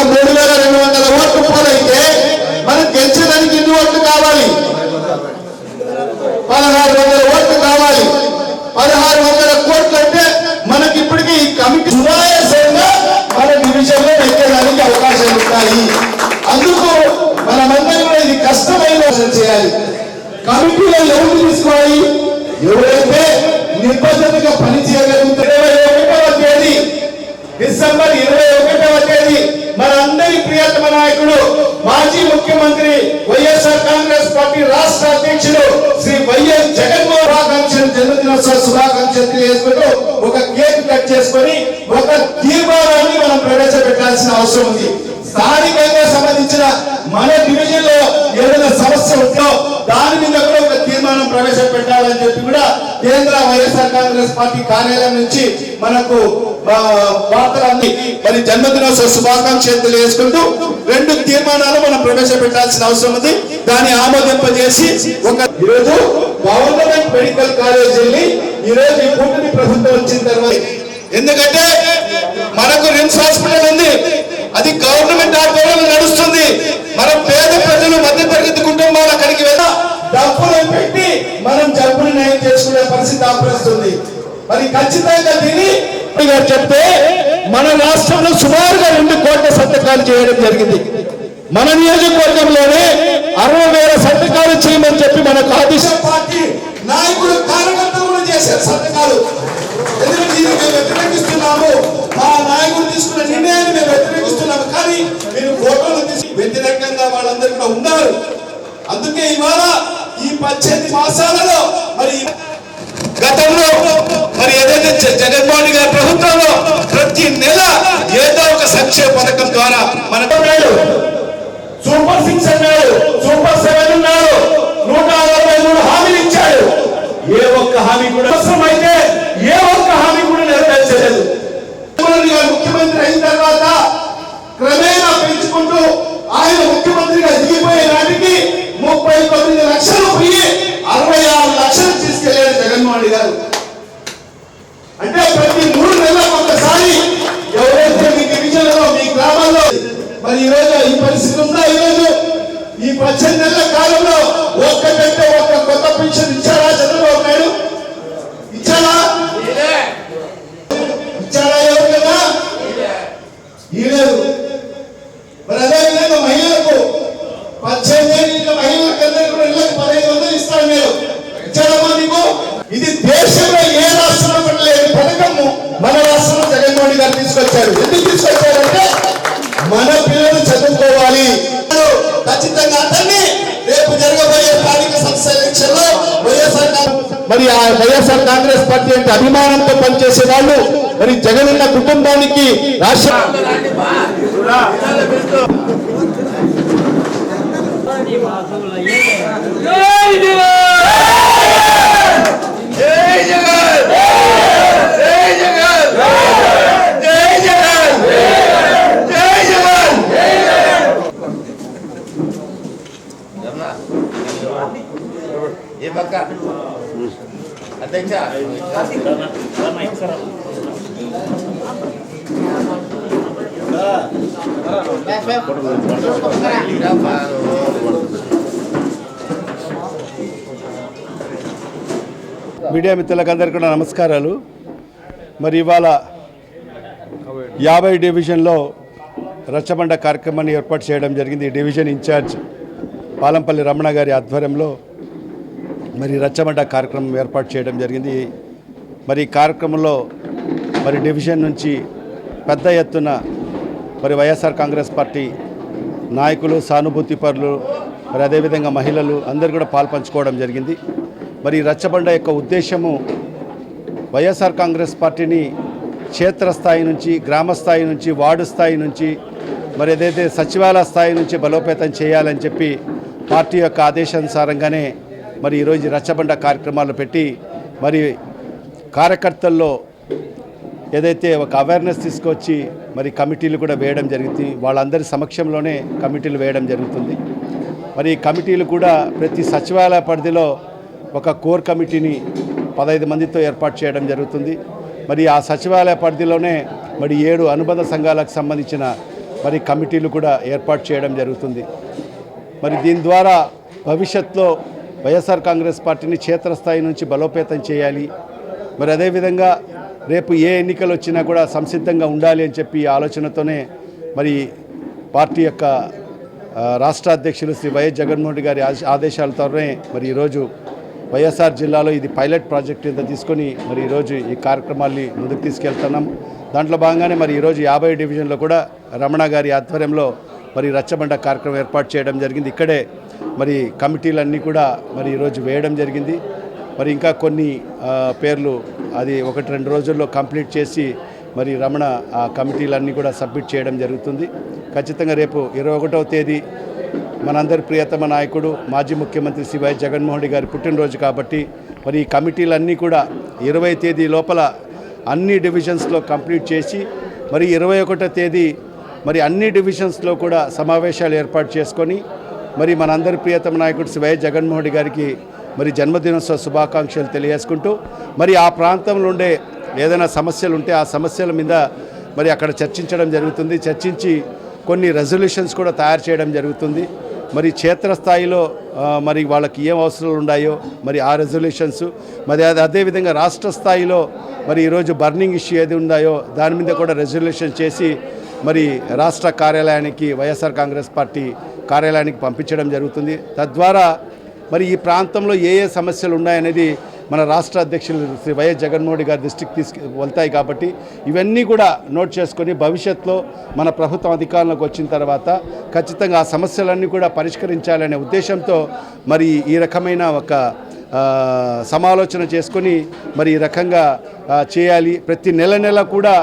3200 ఓట్లు పోలైతే మనం గెలిచడానికి ఎన్ని ఓట్లు కావాలి? 1600 ఓట్లు కావాలి. 1600 కోట్లు అంటే మనకి ఇప్పటికీ ఈ కమిటీ సునాయాసంగా మన డివిజన్లో ఎక్కడానికి అవకాశాలు ఉంటాయి. అందుకు మనమందరం కూడా ఇది కష్టమైన చేయాలి. కమిటీలో ఎవరు తీసుకోవాలి? ఎవరైతే నిబద్ధతగా పనిచేయగలుగుతారో 21వ తేదీ డిసెంబర్ 21వ తేదీ మనందరి ప్రియతమ నాయకుడు మాజీ ముఖ్యమంత్రి వైఎస్ఆర్ కాంగ్రెస్ పార్టీ రాష్ట్ర అధ్యక్షుడు శ్రీ వైఎస్ జగన్మోహన్ జన్మదినోత్సవ శుభాకాంక్షలు తెలియజేసుకుంటూ ఒక కేక్ కట్ చేసుకొని ఒక తీర్మానాన్ని మనం ప్రవేశపెట్టాల్సిన అవసరం ఉంది. స్థానికంగా సంబంధించిన మన డివిజన్ లో ఏదైనా సమస్య ఉందో దాని మీద కూడా ఒక తీర్మానం ప్రవేశపెట్టాలని చెప్పి కూడా కేంద్ర వైఎస్ఆర్ కాంగ్రెస్ పార్టీ కార్యాలయం నుంచి మనకు వార్తలన్నీ మరి జన్మదినోత్సవ శుభాకాంక్షలు తెలియజేసుకుంటూ 2 తీర్మానాలు మనం ప్రవేశపెట్టాల్సిన అవసరం ఉంది. దాన్ని ఆమోదింపజేసి ఈరోజు గవర్నమెంట్ మెడికల్ కాలేజీని ఈరోజు ఈ కూటమి ప్రభుత్వం వచ్చిన తర్వాత, ఎందుకంటే మనకు రిమ్స్ హాస్పిటల్ ఉంది, అది గవర్నమెంట్ ఆధ్వర్యంలో నడుస్తుంది. మన పేద ప్రజలు మధ్యతరగతి కుటుంబాలు అక్కడికి వెళ్ళి డబ్బులు పెట్టి మనం జబ్బులు నయం చేసుకునే పరిస్థితి ఆపరిస్తుంది. మరి ఖచ్చితంగా దీన్ని చెప్తే మన రాష్ట్రంలో సుమారుగా 2 కోట్ల సంతకాలు చేయడం జరిగింది. మన నియోజకవర్గంలోనే 60,000 సంతకాలు చేయమని చెప్పి మనకు ఆదేశం పార్టీ నాయకులు కార్యకర్తలు చేసే సంతకాలు. ఎందుకంటే మేము వ్యతిరేకిస్తున్నాము, మా నాయకులు తీసుకున్న నిర్ణయాన్ని మేము వ్యతిరేకిస్తున్నాము, కానీ మీరు ఫోటోలు తీసి వ్యతిరేకంగా వాళ్ళందరూ కూడా ఉన్నారు. అందుకే ఇవాళ ఈ 18 మాసాలలో మరి గతంలో మరి ఏదైతే జగన్మోహన్ గారి ప్రభుత్వంలో ప్రతి నెల ఏదో ఒక సంక్షేమ పథకం ద్వారా మన సూపర్ 6 అన్నాడు, సూపర్ 7 అన్నాడు, 163 హామీలు ఇచ్చాడు. ఏ ఒక్క హామీ కూడా అవసరమైతే ఏ ఒక్క హామీ కూడా నెరవేర్చలేదు. ముఖ్యమంత్రి అయిన తర్వాత క్రమేణా పెంచుకుంటూ ఆయన ముఖ్యమంత్రిగా దిగిపోయే నాటికి 39 లక్షలు పోయి 66 లక్షలు తీసుకెళ్లాడు జగన్మోహన్ గారు. అంటే ప్రతి 3 నెలలకు ఒకసారి ఎవరైతే మీ డివిజన్లో మీ గ్రామాల్లో మరి ఈరోజు ఈ పరిస్థితి ఉందా? ఈరోజు ఈ 18 నెలల కాలంలో ఒక్కటంటే ఒక్క కొత్త పెన్షన్ ఇచ్చారా చంద్రబాబు నాయుడు? ఇచ్చారా? ఇచ్చారా? ఎవరు కదా ఇలేదు. మరి అదేవిధంగా మహిళలకు 18 ఏళ్ళ మహిళలకందరూ కూడా ఇళ్ళకి 1500 ఇస్తాను నేను. ఇచ్చారమ్మా నీకు? ఇది దేశంలో ఏ రాష్ట్రంలో కూడా లేని పథకము మన రాష్ట్రంలో జగన్మోహన్ గారు తీసుకొచ్చారు. ఎందుకు తీసుకొచ్చారంటే మన పిల్లలు చదువుకోవాలి. ఖచ్చితంగా అతన్ని రేపు జరగబోయే స్థానిక సంస్థల ఎలక్షన్లో మరి ఆ వైఎస్ఆర్ కాంగ్రెస్ పార్టీ అంటే అభిమానంతో పనిచేసే వాళ్ళు మరి జగనన్న కుటుంబానికి రాష్ట్ర అధ్యక్ష మీడియా మిత్రులకందరికీ కూడా నమస్కారాలు. మరి ఇవాళ 50 డివిజన్లో రచ్చబండ కార్యక్రమాన్ని ఏర్పాటు చేయడం జరిగింది. ఈ డివిజన్ ఇన్ఛార్జ్ పాలంపల్లి రమణ గారి ఆధ్వర్యంలో మరి రచ్చబండ కార్యక్రమం ఏర్పాటు చేయడం జరిగింది. మరి ఈ కార్యక్రమంలో మరి డివిజన్ నుంచి పెద్ద ఎత్తున మరి వైఎస్ఆర్ కాంగ్రెస్ పార్టీ నాయకులు, సానుభూతి పరులు, మరి అదేవిధంగా మహిళలు అందరూ కూడా పాల్పంచుకోవడం జరిగింది. మరి రచ్చబండ యొక్క ఉద్దేశము వైఎస్ఆర్ కాంగ్రెస్ పార్టీని క్షేత్రస్థాయి నుంచి, గ్రామ స్థాయి నుంచి, వార్డు స్థాయి నుంచి, మరి ఏదైతే సచివాలయ స్థాయి నుంచి బలోపేతం చేయాలని చెప్పి పార్టీ యొక్క ఆదేశానుసారంగానే మరి ఈరోజు రచ్చబండ కార్యక్రమాలు పెట్టి మరి కార్యకర్తల్లో ఏదైతే ఒక అవేర్నెస్ తీసుకొచ్చి మరి కమిటీలు కూడా వేయడం జరుగుతుంది. వాళ్ళందరి సమక్షంలోనే కమిటీలు వేయడం జరుగుతుంది. మరి కమిటీలు కూడా ప్రతి సచివాలయ పరిధిలో ఒక కోర్ కమిటీని 15 మందితో ఏర్పాటు చేయడం జరుగుతుంది. మరి ఆ సచివాలయ పరిధిలోనే మరి 7 అనుబంధ సంఘాలకు సంబంధించిన మరి కమిటీలు కూడా ఏర్పాటు చేయడం జరుగుతుంది. మరి దీని ద్వారా భవిష్యత్తులో వైఎస్ఆర్ కాంగ్రెస్ పార్టీని క్షేత్రస్థాయి నుంచి బలోపేతం చేయాలి. మరి అదేవిధంగా రేపు ఏ ఎన్నికలు వచ్చినా కూడా సంసిద్ధంగా ఉండాలి అని చెప్పి ఆలోచనతోనే మరి పార్టీ యొక్క రాష్ట్ర అధ్యక్షులు శ్రీ వైఎస్ జగన్మోహన్ రెడ్డి గారి ఆదేశాలతోనే మరి ఈరోజు వైఎస్ఆర్ జిల్లాలో ఇది పైలట్ ప్రాజెక్ట్ కింద తీసుకొని మరి ఈరోజు ఈ కార్యక్రమాల్ని ముందుకు తీసుకెళ్తున్నాం. దాంట్లో భాగంగానే మరి ఈరోజు 50 డివిజన్లో కూడా రమణ గారి ఆధ్వర్యంలో మరి రచ్చబండ కార్యక్రమం ఏర్పాటు చేయడం జరిగింది. ఇక్కడే మరి కమిటీలన్నీ కూడా మరి ఈరోజు వేయడం జరిగింది. మరి ఇంకా కొన్ని పేర్లు అది 1-2 రోజుల్లో కంప్లీట్ చేసి మరి రమణ ఆ కమిటీలన్నీ కూడా సబ్మిట్ చేయడం జరుగుతుంది. ఖచ్చితంగా రేపు 21వ తేదీ మనందరి ప్రియతమ నాయకుడు మాజీ ముఖ్యమంత్రి శ్రీ వైఎస్ జగన్మోహన్ రెడ్డి గారి పుట్టినరోజు కాబట్టి మరి ఈ కమిటీలన్నీ కూడా 20 తేదీ లోపల అన్ని డివిజన్స్లో కంప్లీట్ చేసి మరి 21వ తేదీ మరి అన్ని డివిజన్స్లో కూడా సమావేశాలు ఏర్పాటు చేసుకొని మరి మనందరి ప్రియతమ నాయకుడు శ్రీ వైఎస్ జగన్మోహన్ రెడ్డి గారికి మరి జన్మదినోత్సవ శుభాకాంక్షలు తెలియజేసుకుంటూ మరి ఆ ప్రాంతంలో ఉండే ఏదైనా సమస్యలు ఉంటే ఆ సమస్యల మీద మరి అక్కడ చర్చించడం జరుగుతుంది. చర్చించి కొన్ని రెజల్యూషన్స్ కూడా తయారు చేయడం జరుగుతుంది. మరి క్షేత్రస్థాయిలో మరి వాళ్ళకి ఏం అవసరాలు ఉన్నాయో మరి ఆ రెజల్యూషన్స్ మరి అదేవిధంగా రాష్ట్ర స్థాయిలో మరి ఈరోజు బర్నింగ్ ఇష్యూ ఏది ఉందాయో దాని మీద కూడా రెజల్యూషన్ చేసి మరి రాష్ట్ర కార్యాలయానికి వైఎస్ఆర్ కాంగ్రెస్ పార్టీ కార్యాలయానికి పంపించడం జరుగుతుంది. తద్వారా మరి ఈ ప్రాంతంలో ఏ ఏ సమస్యలు ఉన్నాయనేది మన రాష్ట్ర అధ్యక్షులు శ్రీ వైఎస్ జగన్మోహన్ రెడ్డి గారి దృష్టికి వెళ్తాయి. కాబట్టి ఇవన్నీ కూడా నోట్ చేసుకొని భవిష్యత్తులో మన ప్రభుత్వం అధికారంలోకి వచ్చిన తర్వాత ఖచ్చితంగా ఆ సమస్యలన్నీ కూడా పరిష్కరించాలనే ఉద్దేశంతో మరి ఈ రకమైన ఒక సమాలోచన చేసుకొని మరి ఈ రకంగా చేయాలి. ప్రతి నెల కూడా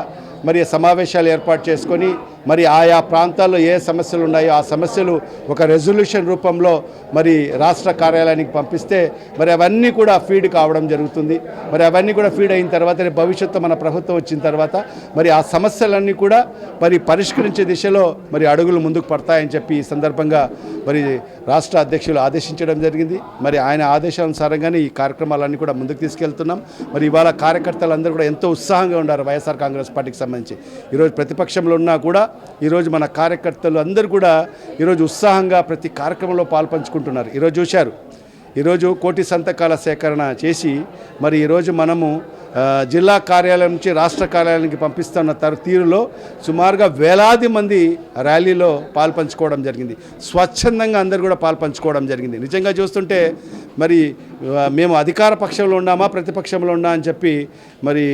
మరి సమావేశాలు ఏర్పాటు చేసుకొని మరి ఆయా ప్రాంతాల్లో ఏ సమస్యలు ఉన్నాయో ఆ సమస్యలు ఒక రెజల్యూషన్ రూపంలో మరి రాష్ట్ర కార్యాలయానికి పంపిస్తే మరి అవన్నీ కూడా ఫీడ్ కావడం జరుగుతుంది. మరి అవన్నీ కూడా ఫీడ్ అయిన తర్వాత భవిష్యత్తు మన ప్రభుత్వం వచ్చిన తర్వాత మరి ఆ సమస్యలన్నీ కూడా మరి పరిష్కరించే దిశలో మరి అడుగులు ముందుకు పడతాయని చెప్పి ఈ సందర్భంగా మరి రాష్ట్ర అధ్యక్షులు ఆదేశించడం జరిగింది. మరి ఆయన ఆదేశానుసారంగానే ఈ కార్యక్రమాలన్నీ కూడా ముందుకు తీసుకెళ్తున్నాం. మరి ఇవాళ కార్యకర్తలందరూ కూడా ఎంతో ఉత్సాహంగా ఉన్నారు. వైఎస్ఆర్ కాంగ్రెస్ పార్టీకి సంబంధించి ఈరోజు ప్రతిపక్షంలో ఉన్నా కూడా ఈరోజు మన కార్యకర్తలు అందరూ కూడా ఈరోజు ఉత్సాహంగా ప్రతి కార్యక్రమంలో పాల్పంచుకుంటున్నారు. ఈరోజు చూశారు, ఈరోజు కోటి సంతకాల సేకరణ చేసి మరి ఈరోజు మనము జిల్లా కార్యాలయం నుంచి రాష్ట్ర కార్యాలయానికి పంపిస్తున్న తీరులో సుమారుగా వేలాది మంది ర్యాలీలో పాల్పంచుకోవడం జరిగింది. స్వచ్ఛందంగా అందరూ కూడా పాల్పంచుకోవడం జరిగింది. నిజంగా చూస్తుంటే మరి మేము అధికార పక్షంలో ఉన్నామా ప్రతిపక్షంలో ఉన్నా అని చెప్పి మరి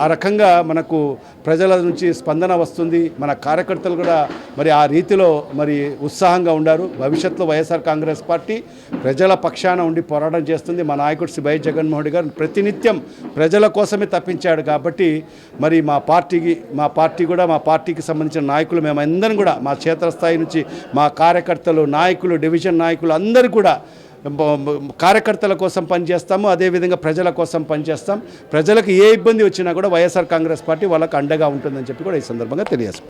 ఆ రకంగా మనకు ప్రజల నుంచి స్పందన వస్తుంది. మన కార్యకర్తలు కూడా మరి ఆ రీతిలో మరి ఉత్సాహంగా ఉన్నారు. భవిష్యత్తులో వైఎస్ఆర్ కాంగ్రెస్ పార్టీ ప్రజల పక్షాన ఉండి పోరాటం చేస్తుంది. మా నాయకుడు శ్రీ వైఎస్ జగన్మోహన్ రెడ్డి గారు ప్రతినిత్యం ప్రజల కోసమే తప్పించాడు. కాబట్టి మరి మా పార్టీకి సంబంధించిన నాయకులు మేమందరం కూడా మా క్షేత్రస్థాయి నుంచి మా కార్యకర్తలు నాయకులు డివిజన్ నాయకులు అందరూ కూడా కార్యకర్తల కోసం పనిచేస్తాము. అదేవిధంగా ప్రజల కోసం పనిచేస్తాం. ప్రజలకు ఏ ఇబ్బంది వచ్చినా కూడా వైఎస్ఆర్ కాంగ్రెస్ పార్టీ వాళ్ళకు అండగా ఉంటుందని చెప్పి కూడా ఈ సందర్భంగా తెలియజేస్తాం.